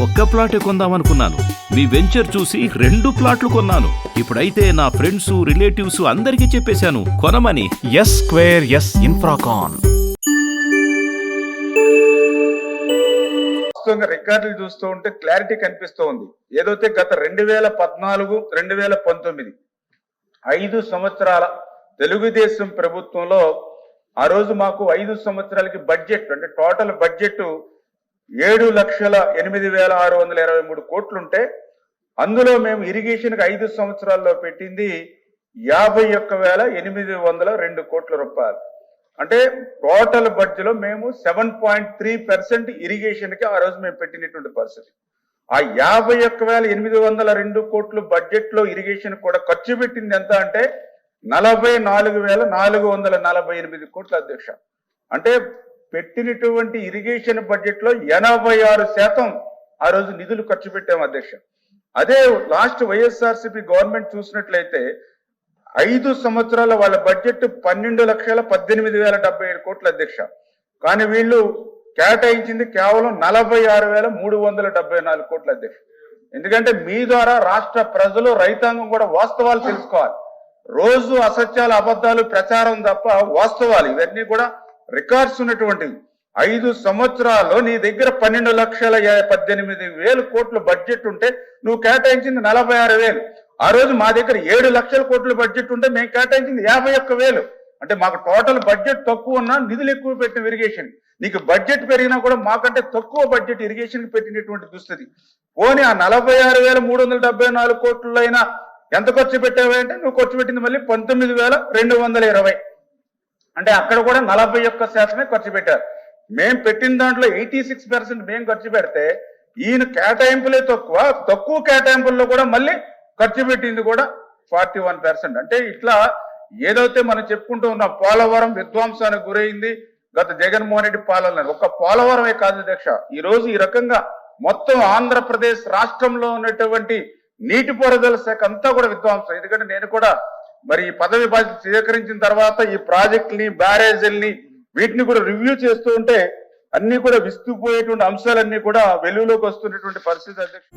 ఒక్క ప్లాటే కొందామనుకున్నాను. మీ వెంచర్ చూసి 2 ప్లాట్లు కొన్నాను. ఇప్పుడైతే నా ఫ్రెండ్స్ రిలేటివ్స్ అందరికీ చెప్పేశాను కొనమని. S square S Infracon. రికార్డులు చూస్తూ ఉంటే క్లారిటీ కనిపిస్తూ ఉంది. ఏదైతే గత 2014, 2019 5 సంవత్సరాల తెలుగుదేశం ప్రభుత్వంలో ఆ రోజు మాకు 5 సంవత్సరాలకి బడ్జెట్ అంటే టోటల్ బడ్జెట్ 7,08,623 కోట్లుంటే అందులో మేము ఇరిగేషన్కి 5 సంవత్సరాల్లో పెట్టింది 51,802 కోట్ల రూపాయలు. అంటే టోటల్ బడ్జెట్ లో మేము 7.3% ఇరిగేషన్కి ఆ రోజు మేము పెట్టినటువంటి పరిస్థితి. ఆ 51,802 కోట్లు బడ్జెట్ లో ఇరిగేషన్ కూడా ఖర్చు పెట్టింది ఎంత అంటే 44,448 కోట్ల అధ్యక్ష. అంటే పెట్టినటువంటి ఇరిగేషన్ బడ్జెట్ లో 86% ఆ రోజు నిధులు ఖర్చు పెట్టాము అధ్యక్ష. అదే లాస్ట్ వైఎస్ఆర్సీపీ గవర్నమెంట్ చూసినట్లయితే 5 సంవత్సరాల వాళ్ళ బడ్జెట్ 12,18,077 కోట్ల అధ్యక్ష. కానీ వీళ్ళు కేటాయించింది కేవలం 46,374 కోట్ల అధ్యక్ష. ఎందుకంటే మీ ద్వారా రాష్ట్ర ప్రజలు రైతాంగం కూడా వాస్తవాలు తెలుసుకోవాలి. రోజు అసత్యాలు అబద్ధాలు ప్రచారం తప్ప వాస్తవాలు ఇవన్నీ కూడా రికార్డ్స్ ఉన్నటువంటివి. 5 సంవత్సరాల్లో నీ దగ్గర 12,18,000 కోట్ల బడ్జెట్ ఉంటే నువ్వు కేటాయించింది 46,000. ఆ రోజు మా దగ్గర 7 లక్షల కోట్ల బడ్జెట్ ఉంటే మేము కేటాయించింది 51,000. అంటే మాకు టోటల్ బడ్జెట్ తక్కువ ఉన్నా నిధులు ఎక్కువ పెట్టిన ఇరిగేషన్. నీకు బడ్జెట్ పెరిగినా కూడా మాకంటే తక్కువ బడ్జెట్ ఇరిగేషన్ పెట్టినటువంటి దుస్థితి. పోనీ ఆ 46,374 కోట్లలో అయినా ఎంత ఖర్చు పెట్టావంటే నువ్వు ఖర్చు పెట్టింది మళ్ళీ 19,220. అంటే అక్కడ కూడా 41% ఖర్చు పెట్టారు. మేము పెట్టిన దాంట్లో 86% మేము ఖర్చు పెడితే ఈయన కేటాయింపులే తక్కువ కేటాయింపుల్లో కూడా మళ్ళీ ఖర్చు పెట్టింది కూడా 41%. అంటే ఇట్లా ఏదైతే మనం చెప్పుకుంటూ ఉన్నాం పోలవరం విధ్వంసానికి గురైంది గత జగన్మోహన్ రెడ్డి పాలన. ఒక్క పోలవరమే కాదు అధ్యక్ష, ఈ రోజు ఈ రకంగా మొత్తం ఆంధ్రప్రదేశ్ రాష్ట్రంలో ఉన్నటువంటి నీటిపారుదల శాఖ అంతా కూడా విధ్వంసం. ఎందుకంటే నేను కూడా మరి ఈ పదవి బాధ్యత స్వీకరించిన తర్వాత ఈ ప్రాజెక్టుని బ్యారేజీల్ని వీటిని కూడా రివ్యూ చేస్తూ ఉంటే అన్ని కూడా విస్తుపోయేటువంటి అంశాలన్నీ కూడా వెలుగులోకి వస్తున్నటువంటి పరిస్థితి అధ్యక్ష.